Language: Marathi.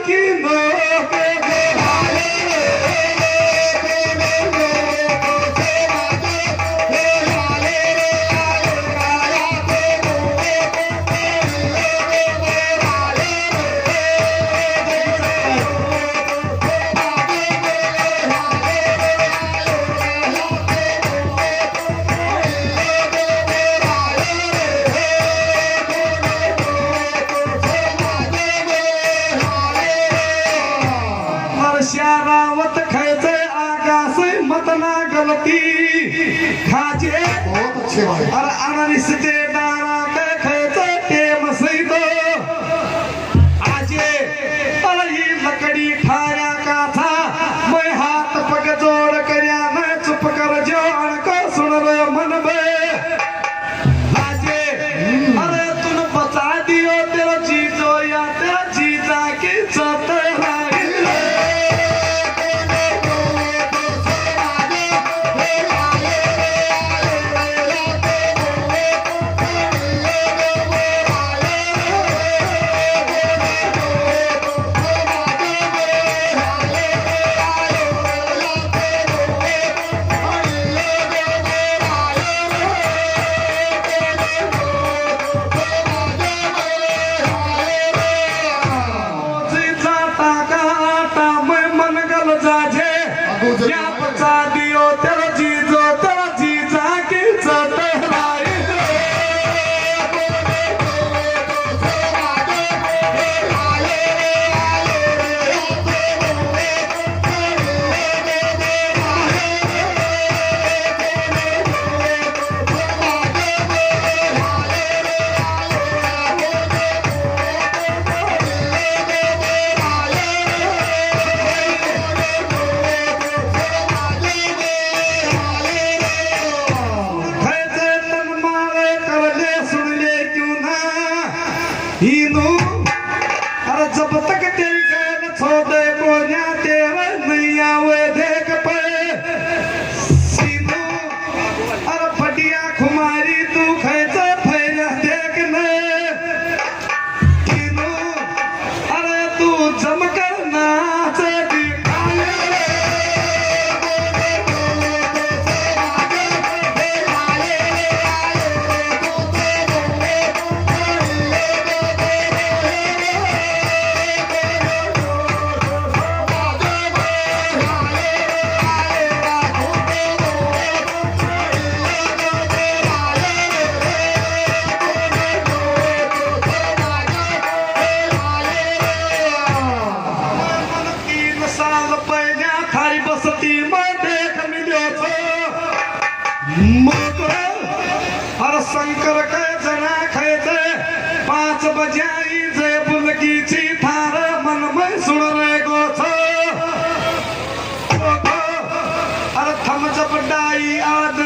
की नोक रावत खैचे आकाश मतना गलती खाजे बहुत अच्छे भाई। और अनरिस ते दारा के खैचे टेम सईद आजे पर ही लकड़ी खाया का था मैं हाथ पग जोड़ करया मैं चुप कर जो अणको सुन रे मन में आजे अरे तूने बता दियो तेरा जीजो या तेरा जीजा की चतरा या बचा दियो तेरा जीजा की चतराई अरे जब तक तेरी गैल छोड़े को ना तेरा नहीं आवे देख पे सीनू अरे फटिया खुमारी तू खैचे फैला देखने किनू अरे तू जमकर नाच साल पहिल्या थारी बसती में देख मिलो मग हर शंकर के जना खेते 5 बजाई जे बुलकी छी थार मन में सुन रे गो अरे थम जब डाई आद